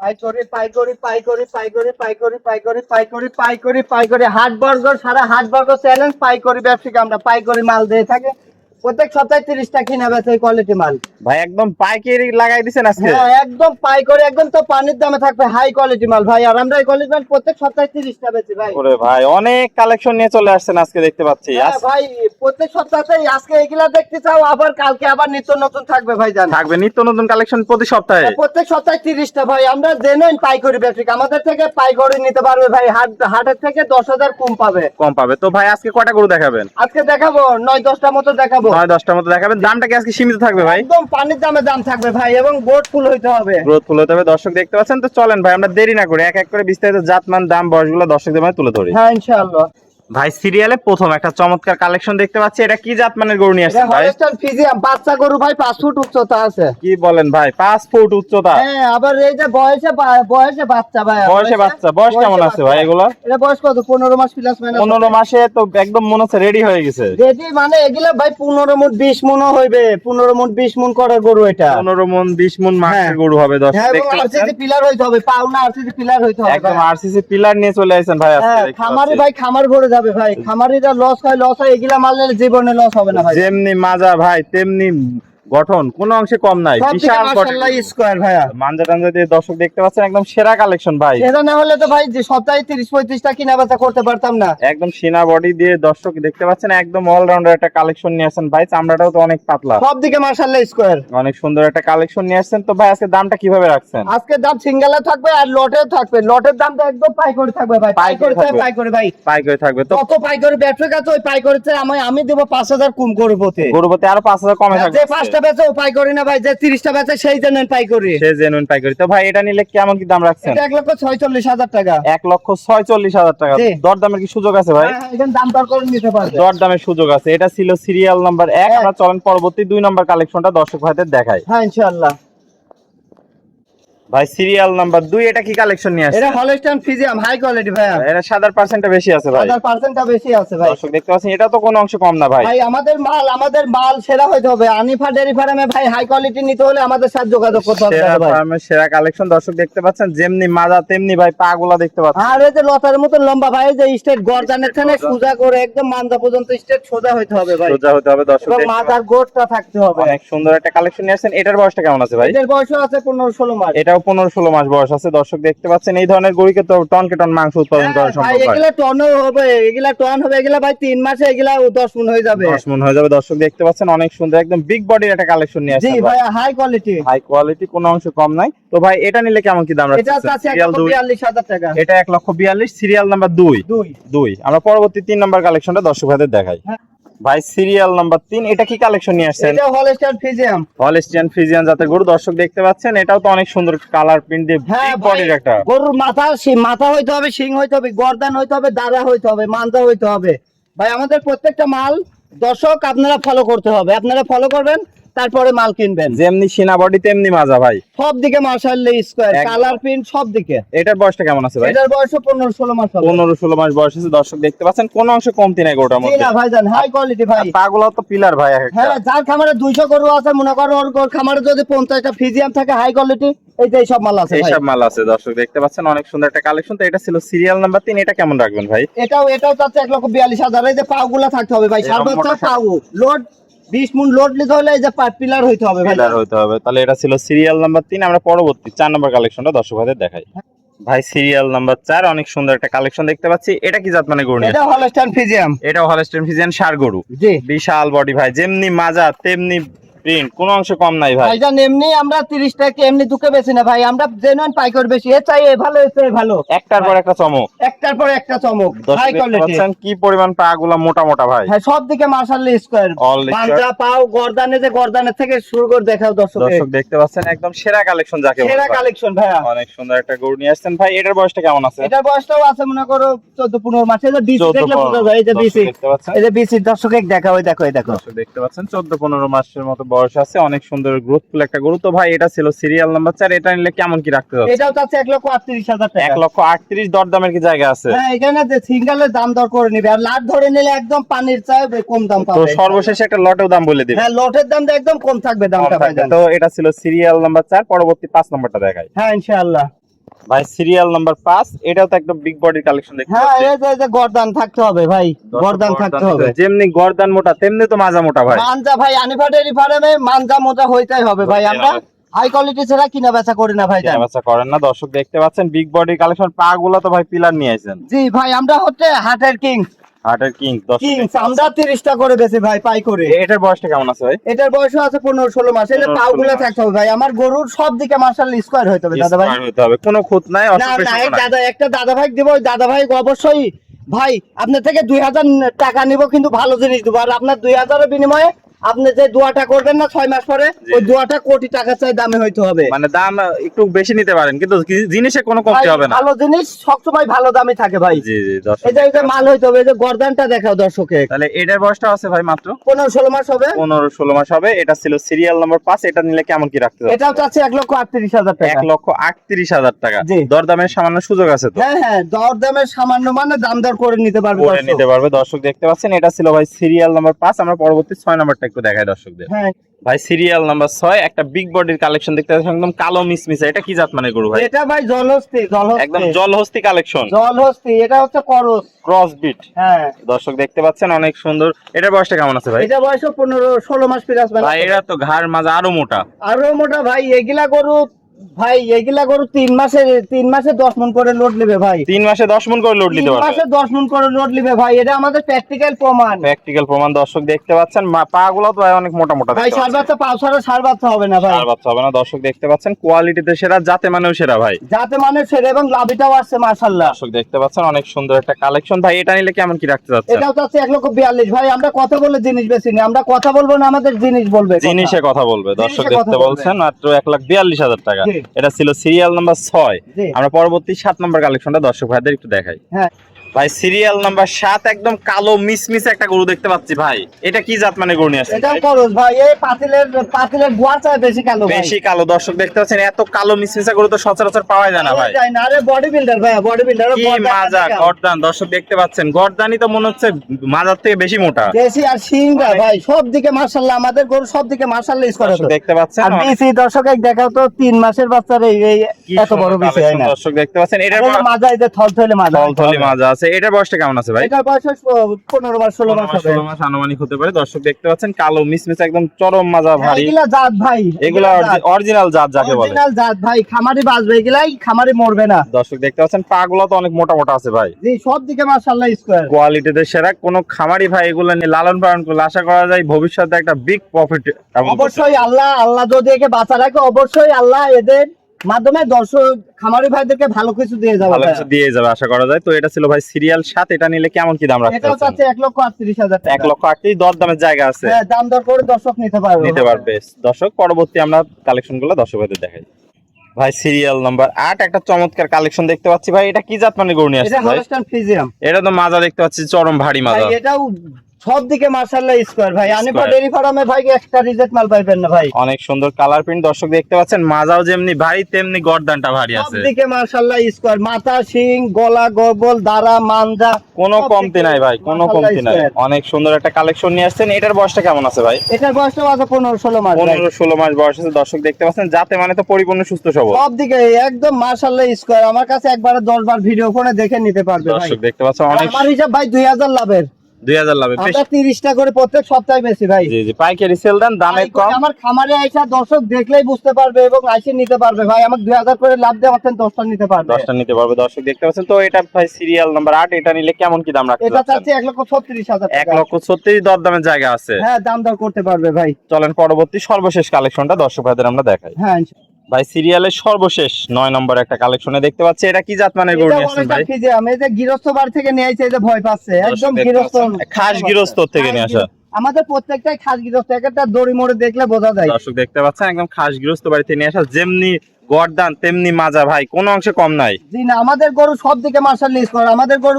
পাইকারি হাট বর্গর সারা হাট বর্গ চ্যালেঞ্জ পাইকারি ব্যবসায়ীকে আমরা পাইকারি মাল দিয়ে থাকি প্রত্যেক সপ্তাহে 30টা কিনা বেচে কোয়ালিটি মাল ভাই একদম পাইকারি লাগাই দিছেন আজকে। হ্যাঁ একদম পাইকারি একদম তো পানির দামে থাকবে হাই কোয়ালিটি মাল ভাই আর আমরা এই কোয়ালিটি মাল প্রত্যেক সপ্তাহে 30টা বেচি ভাই। ওরে ভাই অনেক কালেকশন নিয়ে চলে আসছেন আজকে দেখতে পাচ্ছি। হ্যাঁ ভাই প্রত্যেক সপ্তাহে আজকে এগুলা দেখতে চাও আবার কালকে আবার নিত্য নতুন থাকবে ভাই জান থাকবে নিত্য নতুন কালেকশন প্রতি সপ্তাহে। প্রত্যেক সপ্তাহে 30টা ভাই আমরা জেনুইন পাইকারি ব্যবসায়ী আমাদের থেকে পাইকারি নিতে পারবে ভাই হাটের থেকে 10,000 কম পাবে। তো ভাই আজকে কয়টা গরু দেখাবেন? আজকে দেখাবো 9-10টা মতো দেখাবো। 9-10টার মতো দেখাবেন। দামটা কি আজকে সীমিত থাকবে ভাই? একদম পানির দামে দাম থাকবে ভাই এবং বোর্ড ফুল হইতে হবে। গ্রোথফুল হতে হবে দর্শক দেখতে পাচ্ছেন। তো চলেন ভাই আমরা দেরি না করে এক এক করে বিস্তারিত জাতমান দাম বয়সগুলো দর্শকদের মাঝে তুলে ধরি। হ্যাঁ ইনশাআল্লাহ। ভাই সিরিয়ালে প্রথম একটা চমৎকার কালেকশন দেখতে পাচ্ছি। এটা কি জাতমানের গরু নিয়ে আসছেন ভাই? হলস্টাইন ফ্রিজিয়ান বাচ্চা গরু ভাই 5 ফুট উচ্চতা আছে। কি বলেন ভাই 5 ফুট উচ্চতা? হ্যাঁ আবার এই যে বয়সে বাচ্চা ভাই। বয়সে বাচ্চা। বয়স কেমন আছে ভাই এগুলা? এটা বয়স কত? 15 মাস প্লাস মাইনাস। 15 মাসে তো একদম মনে হচ্ছে রেডি হয়ে গেছে। রেডি মানে এগুলা ভাই 15 মুন 20 মুনও হইবে। 15 মুন 20 মুন করার গরু এটা। 15 মন 20 মন মাঠের গরু হবে দর্শক হ্যাঁ দেখতে পাচ্ছেন। আরসিসি পিলার হইতে হবে। পাওনা আরসিসি পিলার হইতে হবে। একদম আরসিসি পিলার নিয়ে চলে আইছেন ভাই আজকে দেখতে পাচ্ছি। খামারি ভাই খামার ভরে যাবে ভাই। খামারিরা লস হয় এগুলা মাল নিলে জীবনে লস হবে না ভাই। যেমনি মাজা ভাই তেমনি গঠন কোন অংশে কম নাই। বিশাল মাশাআল্লাহ স্কয়ার ভাইয়া। মানজা টানজা দিয়ে দর্শক দেখতে পাচ্ছেন একদম সেরা কালেকশন ভাই। সেটা না হলে তো ভাই যে সপ্তাহে 30-35টা কিনা বেচা করতে পারতাম না। একদম সিনা বডি দিয়ে দর্শক দেখতে পাচ্ছেন একদম অলরাউন্ডার একটা কালেকশন নিয়ে আসছেন ভাই। চামড়াটাও তো অনেক পাতলা। সব দিকে মাশাআল্লাহ স্কয়ার। অনেক সুন্দর একটা কালেকশন নিয়ে আসছেন। তো ভাই আজকে দামটা কিভাবে রাখছেন? আজকে দাম সিঙ্গেলে থাকবে আর লটেও থাকবে। লটের দামটা একদম পাইকারি থাকবে ভাই। পাইকারি ভাই। পাইকারি থাকবে তো কত পাইকারি ব্যবসা কাছে ওই পাইকারিতে আমি দেব 5,000 কম গরুপতি। গরুপতি আরো 5,000 কমে থাকবে। যে 5টা বেচে ও পাইকারি না ভাই, যে 30টা বেচে সেই জন্য পাইকারি। সে জেনুইন পাইকারি। তো ভাই এটা নিলে কেমন কি দাম রাখছেন? এটা 1,46,000 টাকা। 1,46,000 টাকা। দরদামের কি সুযোগ আছে ভাই? হ্যাঁ এখানে দাম দর করে নিতে পারবে। দরদামের সুযোগ আছে। এটা ছিল সিরিয়াল নাম্বার 1। আমরা চলেন পরবর্তী 2 নাম্বার কালেকশনটা দর্শক ভাইদের দেখাই। হ্যাঁ ইনশাআল্লাহ। ভাই সিরিয়াল নাম্বার 2 এটা কি কালেকশন নিয়ে আসছে? এটা হলস্টাইন ফ্রিজিয়ান হাই কোয়ালিটি ভাইয়া। এটা সাদার পার্সেন্টটা বেশি আছে ভাই। সাদার পার্সেন্টটা বেশি আছে ভাই। দর্শক দেখতে পাচ্ছেন এটা তো কোনো অংশ কম না ভাই। ভাই আমাদের মাল সেরা হইতে হবে। আনিফা ডেয়ারি ফার্মে ভাই হাই কোয়ালিটি নিতে হলে আমাদের সাথে যোগাযোগ করতে হবে সেরা ভাই। ফার্মের সেরা কালেকশন দর্শক দেখতে পাচ্ছেন। যেমনি মাজা তেমনি ভাই পাগুলা দেখতে পাচ্ছেন। আর এই যে লতার মতো লম্বা ভাই, যে স্টেট গর্দানের থেকে সোজা করে একদম মাথা পর্যন্ত স্টেট সোজা হইতে হবে ভাই। সোজা হতে হবে দর্শক। এবং মাথার গোটটা থাকতে হবে। অনেক সুন্দর একটা কালেকশন নিয়ে আসছেন। এটার বয়সটা কেমন আছে ভাই? এদের বয়স আছে 15-16 মাস। এটাও 15-16 মাস বয়স আছে দর্শক দেখতে পাচ্ছেন। এই ধরনের গরুকে তো টন কে টন মাংস উৎপাদন করা সম্ভব ভাই হয়। এগুলা টনও হবে, এগুলা টন হবে, এগুলা ভাই 3 মাসে এগুলা 10 মণ হয়ে যাবে। 10 মণ হয়ে যাবে দর্শক দেখতে পাচ্ছেন। অনেক সুন্দর একদম বিগ বডির একটা কালেকশন নিয়ে জি আসছেন ভাই হাই কোয়ালিটি। হাই কোয়ালিটি কোনো অংশ কম নাই। তো ভাই এটা নিলে কেমন কি দাম এটা রাখছেন? আছে সিরিয়াল 2 1,42,000 টাকা। এটা 1,42,000 সিরিয়াল নাম্বার 2। আমরা পরবর্তী 3 নাম্বার কালেকশনটা দর্শক ভাইদের দেখাই। ভাই সিরিয়াল নাম্বার 3 এটা কি কালেকশন নিয়ে আসছেন? এটা হলস্টাইন ফ্রিজিয়ান। হলস্টিয়ান ফ্রিজিয়ান জাতের গরু দর্শক দেখতে পাচ্ছেন। এটাও তো অনেক সুন্দর কালার প্রিন্ট দিয়ে বিগ বডির একটা গরুর মাথা হইতে হবে, শিং হইতে হবে, গর্দান হইতে হবে, দাঁড়া হইতে হবে, মানজা হইতে হবে ভাই। আমাদের প্রত্যেকটা মাল দর্শক আপনারা ফলো করতে হবে। আপনারা ফলো করবেন তারপরে মাল কিনবেন। যেমনি সিনা বডি তেমনি মাজা ভাই। সব দিকে মাশাআল্লাহ স্কয়ার, কালার প্রিন্ট সব দিকে। এটার বয়সটা কেমন আছে ভাই? এটার বয়স 15-16 মাস হবে। 15-16 মাস বয়স আছে দর্শক দেখতে পাচ্ছেন। কোন অংশে কমতি নাই গরুটার মধ্যে। না ভাইজান হাই কোয়ালিটি ভাই। পাগুলো তো পিলার ভাই একটা। হ্যাঁ যার খামারে 200 গরু আছে মনে করো ওর খামারে যদি 50টা ফ্রিজিয়ান থাকে হাই কোয়ালিটি, এই যে সব মাল আছে ভাই। এই সব মাল আছে দর্শক দেখতে পাচ্ছেন। অনেক সুন্দর একটা কালেকশন। তো এটা ছিল সিরিয়াল নাম্বার 3। এটা কেমন রাখবেন ভাই? এটাও চাচ্ছে 1,42,000। এই যে পাগুলা থাকতে হবে ভাই। সর্বোচ্চ পাউ লোড 20 মণ লোড নিতে হলে এই যে পিলার হইতে হবে ভাই। পিলার হইতে হবে। তাহলে এটা ছিল সিরিয়াল নাম্বার 3। আমরা পরবর্তী 4 নাম্বার কালেকশনটা দর্শক ভাইদের দেখাই। ভাই সিরিয়াল নাম্বার 4 অনেক সুন্দর একটা কালেকশন দেখতে পাচ্ছি। এটা কি জাত মানে গরু নিয়ে? এটা হলস্টাইন ফ্রিজিয়ান। এটাও হলস্টাইন ফ্রিজিয়ান ষাঁড় গরু। জি বিশাল বডি ভাই। যেমনি মাজা তেমনি প্রিন্ট কোন অংশ কম নাই ভাই। ভাইজান এমনি আমরা 30 টাকা এমনি দুকে বেশি না ভাই। আমরা জেনুইন পাইকারি বেশি। এ চাই এ ভালো, এ চাই ভালো। একটার পর একটা চমক। একটার পর একটা চমক। High quality. কি পরিমাণ পাগুলা মোটা মোটা ভাই। হ্যাঁ সব দিকে মাশাআল্লাহ স্কয়ার। পাঞ্জা পাও গর্দানে, যে গর্দানের থেকে শুরু করে দেখাও দর্শক দেখতে পাচ্ছেন একদম সেরা কালেকশন যাকে বলে। সেরা কালেকশন ভাইয়া। অনেক সুন্দর একটা গরু নিয়ে আসছেন ভাই। এটার বয়সটা কেমন আছে? এটার বয়সটাও আছে মনে করো 14-15 মাস। এই যে বিসি দেখলে বুঝা যায়। এই যে বিসি দেখতে পাচ্ছেন। এই যে বিসি দর্শকে দেখাও, এই দেখো এই দেখো দেখতে পাচ্ছেন 14-15 মাসের মতো বয়স আছে। অনেক সুন্দর গ্রোথফুল একটা গরু। তো ভাই এটা ছিল সিরিয়াল নাম্বার 4। এটা নিলে কেমন কি রাখতে হবে? এটাও চাচ্ছে 1,38,000 টাকা। 1,38,000 দরদামের কি জায়গা আছে? হ্যাঁ এখানে যে সিঙ্গেলের দাম দর করে নিবে, আর লাট ধরে নিলে একদম পানির চাই কম দাম তো পাবে। সর্বশেষ একটা লটেও দাম বলে দিবেন। হ্যাঁ লটের দামটা একদম কম থাকবে দামটা ভাইজান। তো এটা ছিল সিরিয়াল নাম্বার 4। পরবর্তী 5 নাম্বারটা দেখাই। হ্যাঁ ইনশাআল্লাহ। ভাই সিরিয়াল নাম্বার 5, এটাও তো একটা বিগ বডির কালেকশন দেখতে হ্যাঁ পাচ্ছি। এই যে গর্দান থাকতে হবে ভাই, গর্দান থাকতে হবে। যেমনি গর্দান মোটা তেমনি তো মাজা মোটা ভাই। মানজা ভাই আনিফাটেরি ফার্মে মানজা মোজা হইতেই হবে ভাই, আমরা হাই কোয়ালিটি ছাড়া কিনা বেচা করি না ভাই। কেনা বেচা করেন না, দর্শক দেখতে পাচ্ছেন বিগ বডির কালেকশন। পা গুলো তো ভাই পিলার নিয়ে আইছেন। জি ভাই আমরা হচ্ছে হাটের কিং, হার্টের কিং আমরা 30টা করে বেশি ভাই পাই করে। এটার বয়সটা কেমন আছে ভাই? এটার বয়স আছে 15-16 মাস। এই যে 15-16 পাগুলো মাস। থাকতে হবে ভাই, আমার গরুর সব দিকে মাশাআল্লাহ স্কয়ার হইতে হবে দাদা ভাই। স্কয়ার হতে হবে, কোনো খুঁত নাই, না অসুখ না, বিসুখ এই নাই। দাদা একটা দাদা ভাই দিব, ওই দাদা ভাই অবশ্যই ভাই আপনার থেকে 2000 টাকা নিব, কিন্তু ভালো জিনিস দেবো। আর আপনার 2000 এর বিনিময়ে আপনি যে দোয়াটা করবেন না 6 মাস পরে, জি। ওই দোয়াটা কোটি টাকা চাই দামে হইতে হবে। মানে দাম একটু বেশি নিতে পারেন, কিন্তু জিনিসে কোনো কমতি ভাই, হবে না। ভালো জিনিস সবসময় ভালো দামে থাকে ভাই। জি জি দর্শক, এই যে মাল হইতে হবে। এই যে গর্দানটা দেখাও দর্শকে, তাহলে এটার বয়সটা আছে ভাই মাত্র 15-16 মাস হবে। 15-16 মাস হবে। এটা ছিল সিরিয়াল নাম্বার 5, এটা নিলে কেমন কি রাখতে হবে? এটাও চাচ্ছে 1,38,000 টাকা। 1,38,000 টাকা। জি। দরদামের সামান্য সুযোগ আছে তো? হ্যাঁ হ্যাঁ, দর দামের সামান্য মানে দাম দর করে নিতে পারবে করে দর্শক। নিতে পারবে। দর্শক দেখতে পাচ্ছেন এটা ছিল ভাই সিরিয়াল নাম্বার 5। আমরা পরবর্তী 6 নাম্বারটা একটু দেখাই দর্শকদের। হ্যাঁ ভাই সিরিয়াল নাম্বার 6, একটা বিগ বডির কালেকশন দেখতে পাচ্ছেন, একদম কালো মিসমিসে। এটা কি জাত মানে গরু ভাই? এটা ভাই জলহস্তি, একদম জলহস্তি কালেকশন, জলহস্তি। এটা হচ্ছে করস। ক্রস বিট। হ্যাঁ দর্শক দেখতে পাচ্ছেন অনেক সুন্দর। এটার বয়সটা কেমন আছে ভাই? এটা বয়স 15-16 মাস প্লাস। ভাই এরা তো ঘাড় মাজা আরো মোটা। আরো মোটা ভাই। এগুলা গরু ভাই, এগুলা গরু 3 মাসে 10 মণ করে লোড নেবে ভাই। 3 মাসে 10 মণ করে লোড 3 নিতে পারবে। মাসে 10 মণ করে লোড নেবে ভাই, এটা আমাদের প্র্যাকটিক্যাল প্রমাণ। প্র্যাকটিক্যাল প্রমাণ। দর্শক দেখতে পাচ্ছেন পা গুলো তো ভাই অনেক মোটা মোটা। ভাই সার বাচ্চা পাও ছাড়া সার বাচ্চা হবে না ভাই। সার বাচ্চা হবে না। দর্শক দেখতে পাচ্ছেন কোয়ালিটিতে সেরা, জাতে মানেও সেরা ভাই। যাতে মানে ছেড়ে এবং লাভিটাও আসছে মাশাআল্লাহ। দর্শক দেখতে পাচ্ছেন অনেক সুন্দর একটা কালেকশন। ভাই এটা নিলে কেমন কি রাখতে যাচ্ছেন? এটাও চাচ্ছে 1,42,000 ভাই। আমরা কথা বলে জিনিস বেশি না, আমরা কথা বলবো না, আমাদের জিনিস বলবে। জিনিসে কথা বলবে। দর্শক জিনিসে কথা দেখতে বলবে। বলছেন মাত্র 1,42,000 টাকা। জি। এটা ছিল সিরিয়াল নাম্বার 6। জি। আমরা পরবর্তী 7 নাম্বার কালেকশনটা দর্শক ভাইদের একটু দেখাই। হ্যাঁ ভাই সিরিয়াল নাম্বার 7, একদম কালো মিসমিস একটা গরু দেখতে পাচ্ছি ভাই। এটা কি জাত মানে গরু নিয়ে আসছেন এটাও ভাই? করস ভাই। এই পাতিলের গোয়া চায় বেশি কালো ভাই। বেশি কালো। দর্শক দেখতে পাচ্ছেন এত কালো মিসমিসা গরু তো সচরাচর পাওয়া যায় না ভাই। যায় না। আরে বডি বিল্ডার ভাই, বডি বিল্ডার। কি মাজা, গর্দান। দর্শক দেখতে পাচ্ছেন গর্দানই তো মনে হচ্ছে মাজার থেকে বেশি মোটা। দেশি আর সিংড়া ভাই, সব দিকে মাশাআল্লাহ। আমাদের গরু সব দিকে মাশাআল্লাহ ইস করে। দর্শক দেখতে পাচ্ছেন আর বিসি দর্শক এক দেখাও তো 3 মাসের বাচ্চার এই কি এত বড় সুন্দর বিসি হয় collection। না। দর্শক দেখতে পাচ্ছেন এটার মাজা, এই যে থলথলে মাজা। থলথলি মাজা আছে। এটার বয়সটা কেমন আছে ভাই? এটার বয়স 15 মাস 16 মাস হবে। 16 মাস আনুমানিক হতে পারে। দর্শক দেখতে পাচ্ছেন কালো মিসমিস একদম চরম মাজা ভারী। এগুলা জাত ভাই, এগুলা অরিজিনাল জাত যাকে বলে। অরিজিনাল জাত ভাই। খামারি বাজবে, এগুলাই খামারি মরবে না। দর্শক দেখতে পাচ্ছেন পা গুলো তো অনেক মোটা মোটা আছে ভাই। জি, সব দিকে মাশাআল্লাহ স্কয়ার। কোয়ালিটিতে সেরা। কোন খামারি ভাই এগুলো নিয়ে লালন পালন করলে আশা করা যায় ভবিষ্যতে একটা বিগ প্রফিট। অবশ্যই আল্লাহ যদি একে বাঁচা রাখে, অবশ্যই আল্লাহ এদের মাধ্যমে দর্শক খামারি ভাইদেরকে ভালো কিছু দিয়ে যাবে। ভালো কিছু দিয়ে যাবে আশা করা যায়। তো এটা ছিল ভাই সিরিয়াল 7। এটা নিলে কেমন কি দাম রাখতে এটাও চাচ্ছেন? চাচ্ছে 1,38,000 টাকা। 1,38,000 দর দামের জায়গা আছে, হ্যাঁ, দাম দর করে দর্শক নিতে পারবে। নিতে পারবে। দর্শক পরবর্তী আমরা কালেকশন গুলো দর্শকদের দেখাই। ভাই সিরিয়াল নাম্বার 8, একটা চমৎকার কালেকশন দেখতে পাচ্ছি ভাই। এটা কি জাত মানে গরু নিয়ে এটা আসছেন ভাই? হলস্টাইন ফ্রিজিয়াম এটা তো মাজা দেখতে পাচ্ছি চরম ভারী ভাই। মাজা। এটাও সব দিকে মাশাআল্লাহ স্কয়ার ভাই। আনিফা Square। ডেইরি ফার্মে ভাই একটা রিজেক্ট মাল পাইবেন না ভাই। অনেক সুন্দর কালার প্রিন্ট। দর্শক দেখতে পাচ্ছেন মাজাও যেমনি ভারী তেমনি গর্দানটা ভারী সব আছে। দিকে মাশাআল্লাহ স্কয়ার। মাথা, শিং, গলা, গবল, দাঁড়া, মানজা কোনো সব কমতি দিকে নাই ভাই, কোনো মাশাআল্লাহ কমতি নাই। square। অনেক সুন্দর একটা কালেকশন নিয়ে আসছেন। এটার বয়সটা কেমন আছে ভাই? এটার বয়স আছে 15-16 মাস ভাই। 15-16 মাস বয়স আছে। দর্শক দেখতে পাচ্ছেন যাতে মানে তো পরিপূর্ণ সুস্থ সবল। সব দিকে একদম মাশাআল্লাহ স্কয়ার। আমার কাছে একবারে 10 বার ভিডিও ফোনে দেখে নিতে পারবে ভাই। দর্শক দেখতে পাচ্ছেন অনেক। আমার হিসাব ভাই 2000 লাভের। 2000 লাভে বেশ। আমরা 30টা করে প্রত্যেক সপ্তাহে বেশি ভাই। জি জি, পাইকারি সেল দেন, দামে কম। আমার খামারে আইসা দর্শক দেখলেই বুঝতে পারবে এবং আইসে নিতে পারবে ভাই। আমাকে 2000 করে লাভ দিয়ে আমাকে 10টা নিতে পারবে। 10টা নিতে পারবে। দর্শক দেখতে পাচ্ছেন। তো এটা ভাই সিরিয়াল নাম্বার 8। এটা নিলে কেমন কি দাম রাখতে এটা যাচ্ছেন? চাচ্ছি 1,36,000 টাকা। 1,36,000 দর দামের জায়গা আছে। হ্যাঁ, দাম দর করতে পারবে ভাই। চলেন পরবর্তী সর্বশেষ কালেকশনটা দর্শক ভাইদের আমরা দেখাই। হ্যাঁ, ভাই সিরিয়ালের সর্বশেষ 9 নম্বর একটা কালেকশনে দেখতে পাচ্ছি। এটা কি জাত মানে গরু এটা নিয়ে আসছেন অনেকটা ভাই? ফিজিয়াম। এই যে গৃহস্থ বাড়ি থেকে নিয়ে আইছে, এই যে ভয় পাচ্ছে। দর্শক একদম দেখতে গৃহস্থ, পাচ্ছেন, খাস গৃহস্থ থেকে নিয়ে আসা। আমাদের প্রত্যেকটাই খাস গৃহস্থ। একটা দড়ি মোড়ে দেখলে বোঝা যায়। দর্শক দেখতে পাচ্ছেন একদম খাস গৃহস্থ বাড়িতে নিয়ে আসা। যেমনি গর্দান তেমনি মাজা ভাই, কোনো অংশে কম নাই। জি না, আমাদের গরু সব দিকে মাশাআল্লাহ স্কয়ার। আমাদের গরু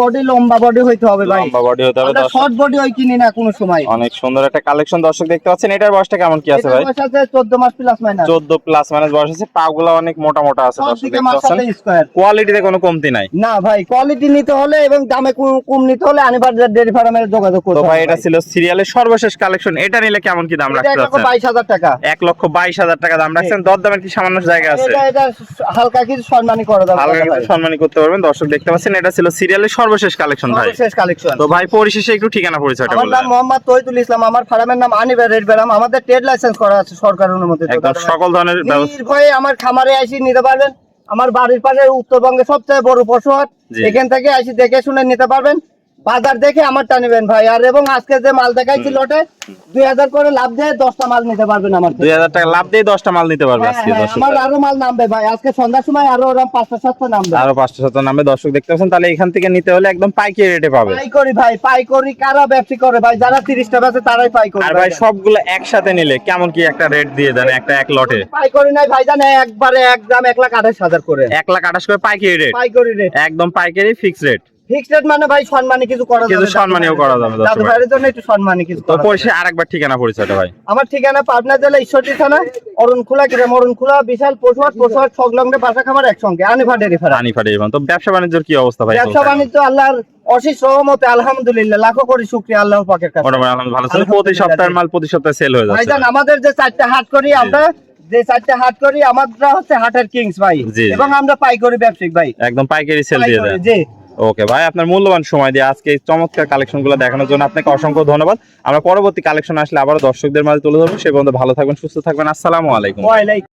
বডি লম্বা বডি হইতে হবে ভাই। লম্বা বডি হতে হবে। আমরা দর্শক শর্ট বডি ওই কিনি না কোনো সময়। অনেক সুন্দর একটা কালেকশন দর্শক দেখতে পাচ্ছেন। এটার বয়সটা কেমন কি আছে এটার ভাই? বয়স আছে 14 মাস প্লাস মাইনাস। 14 প্লাস মাইনাস বয়স আছে। পাগুলা অনেক মোটা মোটা আছে। সব দর্শক দিকে দেখতে পাচ্ছেন মাশাআল্লাহ স্কয়ার। কোয়ালিটিতে কোনো কমতি নাই। না ভাই, কোয়ালিটি নিতে হলে এবং দামে কম নিতে হলে আনিবার ডেইরি ফার্মের যোগাযোগ করতে তো হবে ভাই এটা ছিল সিরিয়ালের সর্বশেষ কালেকশন। এটা নিলে কেমন কি দাম এটা রাখতে যাচ্ছেন? 1,22,000 টাকা। 1,22,000 টাকা দাম রাখছেন। দর দামের কি সামান্য জায়গা আছে, এটা হালকা কিছু সম্মানী করে দাও, হালকা কিছু সম্মানী করতে পারবেন। দর্শক দেখতে পাচ্ছেন এটা ছিল সিরিয়ালের সর্বশেষ কালেকশন ভাই। শেষ কালেকশন। তো ভাই পরিশেষে একটু ঠিকানা পরিচয়টা আমার বলে নাম দেন। মোহাম্মদ তহিদুল ইসলাম, আমার ফার্মের নাম আনিবার রেড বেরাম, আমাদের ট্রেড লাইসেন্স করা আছে সরকারের অনুমোদিত। একদম সকল ধরনের ব্যবস্থা। নির্ভয়ে আমার খামারে এসে নিতে পারবেন। আমার বাড়ির পাশে উত্তরবঙ্গে সবচেয়ে বড় পশু হাট, জি। এখান থেকে এসে দেখে শুনে নিতে পারবেন। বাজার দেখে আমারটা নেবেন ভাই। আর এবং আজকে যে মাল দেখাইছি লটে 2000 করে লাভ দিয়ে 10টা মাল নিতে পারবেন আমার থেকে। 2000 টাকা লাভ দিয়ে 10টা মাল নিতে পারবে হ্যাঁ, আজকে হ্যাঁ, দর্শক। আমার আরো মাল নামবে ভাই, আজকে সন্ধ্যার সময় আরো ওরকম 500-700 নামবে। আরো 500 নামে দর্শক দেখতে পাচ্ছেন। তাহলে এখান থেকে নিতে হলে একদম পাইকারি রেটে পাবে। পাইকারি ভাই, পাইকারি কারা ব্যবসা করে ভাই, যারা 30টা বেচে তারাই পাইকারি। আর ভাই সবগুলো একসাথে নিলে কেমন কি একটা রেট দিয়ে দেন একটা এক লটে? পাইকারি নাই ভাই, জানে একবারে 1 গ্রাম 1,28,000 করে 1,28,000 করে পাইকারি রেট, পাইকারি রেট। একদম পাইকারি ফিক্স রেট। ফিক্সড রেট মানে ভাই সম্মানী কিছু করা যাবে, কিছু সম্মানীয় করা যাবে দর্শক দাদু ভাই। ভাইয়ের জন্য একটু সম্মানী কিছু তো করা যাবে। পরিশেষে আরেকবার ঠিকানা পরিচয়টা ভাই। আমার ঠিকানা পাবনা জেলা ঈশ্বরদী থানা অরুণখোলা গ্রাম, অরুণখোলা বিশাল পশুহাট, পশুহাট সংলগ্ন বাসা খামার একসঙ্গে আনিফা ডেয়ারি ফার্ম। আনিফাড়ি এবং তো ব্যবসা বাণিজ্যের কি অবস্থা ভাই? ব্যবসা বাণিজ্য আল্লাহর অশেষ রহমতে আলহামদুলিল্লাহ, লাখো কোটি শুকরিয়া আল্লাহ পাকের কাছে। মোটামুটি আলহামদুলিল্লাহ ভালো ছিল। প্রতি আলহামদুলিল্লাহ। সপ্তাহের মাল প্রতি সপ্তাহে সেল হয়ে যাচ্ছে। ভাইজান আমাদের যে 4টা হাট করি আমরা, যে 4টা হাট করি আমরা হচ্ছে হাটের কিংস ভাই, জি। এবং আমরা পাইকারি ব্যবসায়িক ভাই, একদম পাইকারি সেল দিয়ে পাইকারি, দেন। জি। ওকে ভাই, আপনার মূল্যবান সময় দিয়ে আজকে এই চমৎকার কালেকশন গুলো দেখানোর জন্য আপনাকে অসংখ্য ধন্যবাদ। আমরা পরবর্তী কালেকশন আসলে আবারও দর্শকদের মাঝে তুলে ধরবো। সে পর্যন্ত ভালো থাকবেন, সুস্থ থাকবেন। আসসালামু আলাইকুম। ওয়ালাইকুম